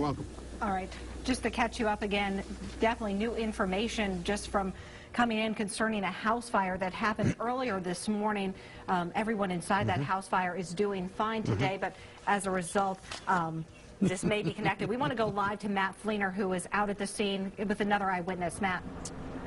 welcome. All right, just to catch you up again, definitely new information just from coming in concerning a house fire that happened earlier this morning. Everyone inside that house fire is doing fine today, but as a result, this may be connected. We want to go live to Matt Fleener, who is out at the scene with another eyewitness. Matt.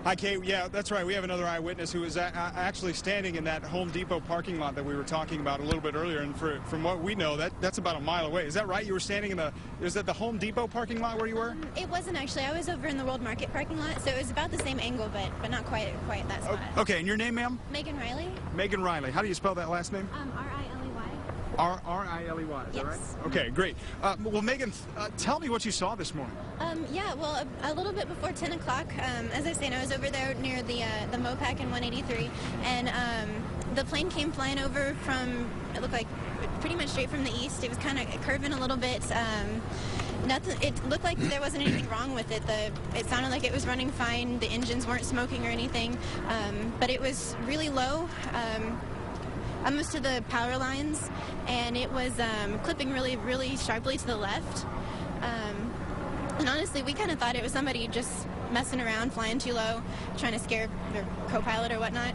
Hi, Kate. Yeah, that's right. We have another eyewitness who is actually standing in that Home Depot parking lot that we were talking about a little bit earlier. And from what we know, that's about a mile away. Is that right? You were standing in is that the Home Depot parking lot where you were? It wasn't actually. I was over in the World Market parking lot, so it was about the same angle, but not quite that spot. Okay, and your name, ma'am? Megan Riley. Megan Riley. How do you spell that last name? R-I-L-E-Y. R-I-L-E-Y, is that right? Yes. Okay, great. Well, Megan, tell me what you saw this morning. Yeah, well, a little bit before 10 o'clock, as I was saying, I was over there near the MOPAC in 183, and the plane came flying over from, it looked like pretty much straight from the east. It was kind of curving a little bit. Nothing. It looked like there wasn't anything wrong with it. It sounded like it was running fine. The engines weren't smoking or anything, but it was really low. Almost to the power lines, and it was clipping really sharply to the left. And honestly, we kind of thought it was somebody just messing around, flying too low, trying to scare their co-pilot or whatnot,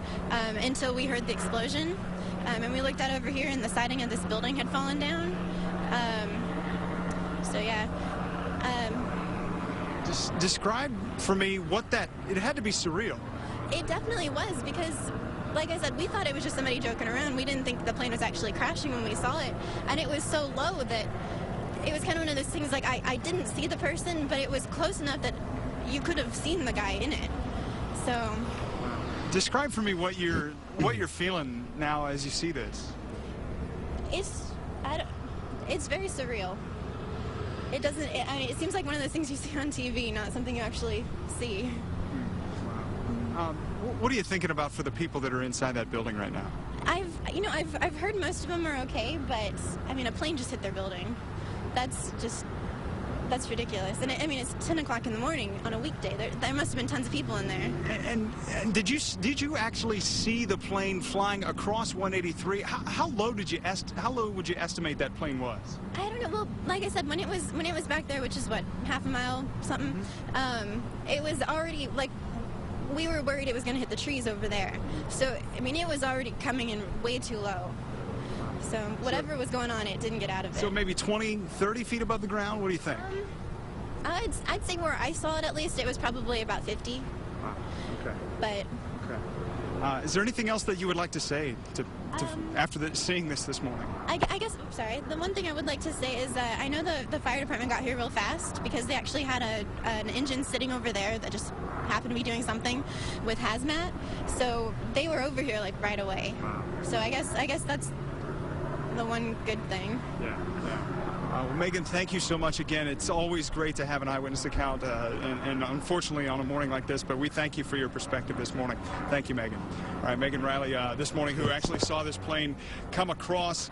until we heard the explosion. And we looked out over here, and the siding of this building had fallen down. So yeah. Describe for me it had to be surreal. It definitely was, because like I said, we thought it was just somebody joking around. We didn't think the plane was actually crashing when we saw it. And it was so low that it was kind of one of those things, like I didn't see the person, but it was close enough that you could have seen the guy in it. So. Wow. Describe for me what you're feeling now as you see this. It's very surreal. It doesn't, I mean, it seems like one of those things you see on TV, not something you actually see. What are you thinking about for the people that are inside that building right now? I've heard most of them are okay, but I mean, a plane just hit their building. That's ridiculous. And I mean, it's 10 o'clock in the morning on a weekday. There must have been tons of people in there. And did you actually see the plane flying across 183? How low would you estimate that plane was? I don't know. Well, like I said, when it was back there, which is what, half a mile something, it was already like. We were worried it was going to hit the trees over there. So, I mean, it was already coming in way too low. So, whatever was going on, it didn't get out of it. So, maybe 20, 30 feet above the ground? What do you think? I'd say where I saw it, at least, it was probably about 50. Wow. Okay. But. Okay. Is there anything else that you would like to say after seeing this morning? I guess, sorry, the one thing I would like to say is I know the fire department got here real fast because they actually had an engine sitting over there that just happened to be doing something with Hazmat. So they were over here like right away. Wow. So I guess that's the one good thing. Yeah. Well, Megan, thank you so much again. It's always great to have an eyewitness account, and unfortunately on a morning like this, but we thank you for your perspective this morning. Thank you, Megan. All right, Megan Riley this morning, who actually saw this plane come across,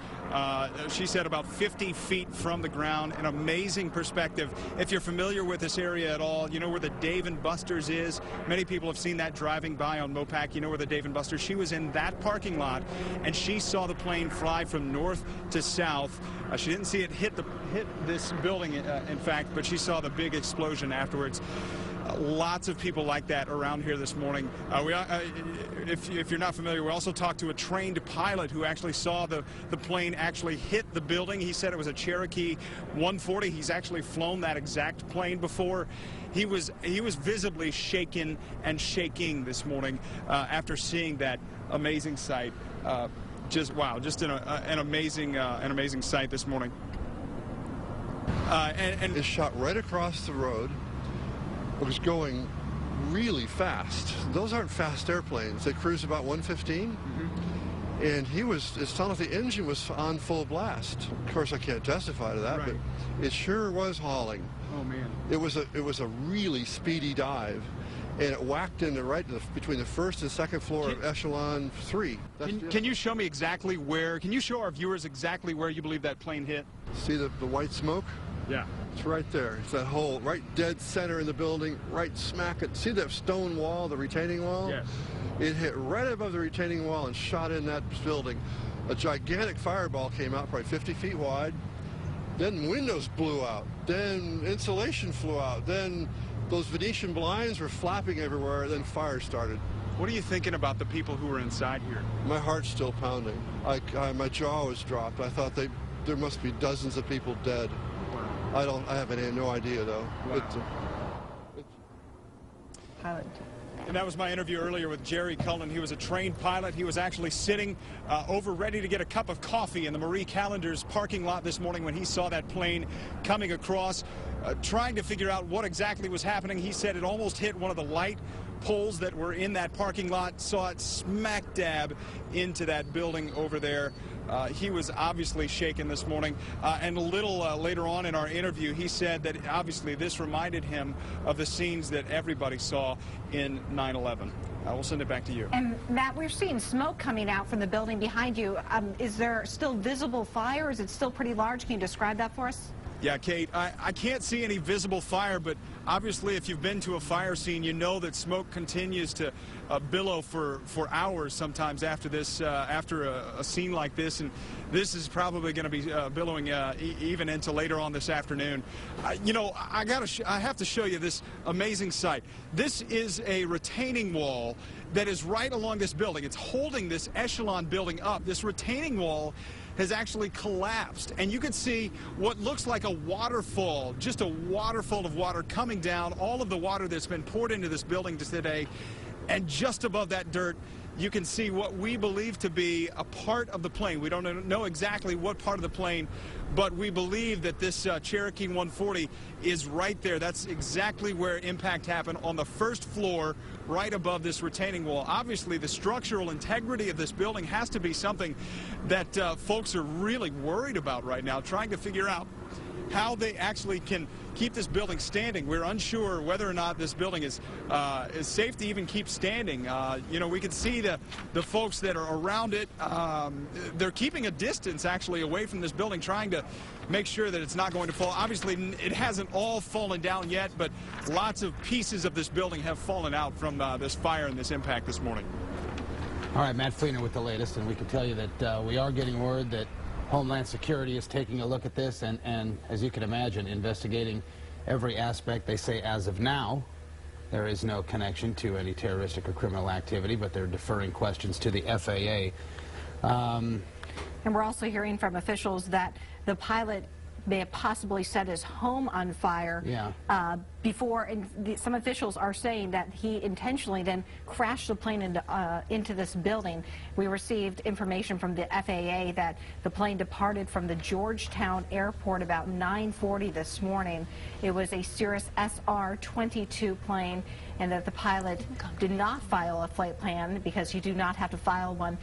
she said about 50 feet from the ground. An amazing perspective. If you're familiar with this area at all, you know where the Dave & Buster's is. Many people have seen that driving by on MOPAC. You know where the Dave & Buster's. She was in that parking lot, and she saw the plane fly from north to south. She didn't see it hit this building, in fact, but she saw the big explosion afterwards. Lots of people like that around here this morning. If you're not familiar, we also talked to a trained pilot who actually saw the plane actually hit the building. He said it was a Cherokee 140. He's actually flown that exact plane before. He was visibly shaken and shaking this morning after seeing that amazing sight. Just an amazing sight this morning. And it shot right across the road. It was going really fast. Those aren't fast airplanes. They cruise about 115. And it sounded like the engine was on full blast. Of course, I can't testify to that, right. But it sure was hauling. Oh man! It was a really speedy dive, and it whacked into between the first and second floor of Echelon 3. Can you show me exactly where? Can you show our viewers exactly where you believe that plane hit? See the white smoke? Yeah. It's right there. It's that hole right dead center in the building, right smack it. See that stone wall, the retaining wall? Yes. It hit right above the retaining wall and shot in that building. A gigantic fireball came out, probably 50 feet wide, Then windows blew out. Then insulation flew out. Then those Venetian blinds were flapping everywhere. Then fire started. What are you thinking about the people who were inside here? My heart's still pounding. My jaw was dropped. I thought there must be dozens of people dead. I have no idea though. Wow. Pilot. And that was my interview earlier with Jerry Cullen. He was a trained pilot. He was actually sitting over ready to get a cup of coffee in the Marie Callender's parking lot this morning when he saw that plane coming across, trying to figure out what exactly was happening. He said it almost hit one of the light poles that were in that parking lot, saw it smack dab into that building over there. He was obviously shaken this morning, and a little later on in our interview, he said that obviously this reminded him of the scenes that everybody saw in 9/11. We'll send it back to you. And Matt, we're seeing smoke coming out from the building behind you. Is there still visible fire? Is it still pretty large? Can you describe that for us? Yeah, Kate, I can't see any visible fire, but obviously if you've been to a fire scene, you know that smoke continues to billow for hours sometimes after this, after a scene like this, and this is probably going to be billowing even into later on this afternoon. You know, I have to show you this amazing sight. This is a retaining wall that is right along this building. It's holding this echelon building up. This retaining wall has actually collapsed, and you can see what looks like a waterfall, just a waterfall of water coming down, all of the water that's been poured into this building today, and just above that dirt you can see what we believe to be a part of the plane. We don't know exactly what part of the plane, but we believe that this Cherokee 140 is right there. That's exactly where impact happened, on the first floor right above this retaining wall. Obviously the structural integrity of this building has to be something that folks are really worried about right now, trying to figure out how they actually can keep this building standing. We're unsure whether or not this building is safe to even keep standing. You know, we can see the folks that are around it. They're keeping a distance actually away from this building, trying to make sure that it's not going to fall. Obviously, it hasn't all fallen down yet, but lots of pieces of this building have fallen out from this fire and this impact this morning. All right, Matt Fleener with the latest, and we can tell you that we are getting word that Homeland Security is taking a look at this and, as you can imagine, investigating every aspect. They say as of now, there is no connection to any terroristic or criminal activity, but they're deferring questions to the FAA. And we're also hearing from officials that the pilot may have possibly set his home on fire before, and some officials are saying that he intentionally then crashed the plane into this building. We received information from the FAA that the plane departed from the Georgetown airport about 9:40 this morning. It was a Cirrus SR-22 plane, and that the pilot did not file a flight plan, because you do not have to file one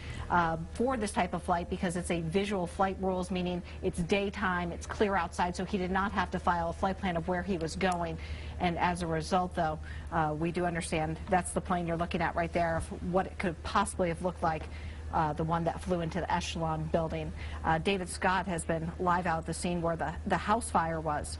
for this type of flight, because it's a visual flight rules, meaning it's daytime, it's clear outside, so he did not have to file a flight plan of where he was going. And as a result, though, we do understand that's the plane you're looking at right there, of what it could possibly have looked like, the one that flew into the Echelon building. David Scott has been live out at the scene where the house fire was.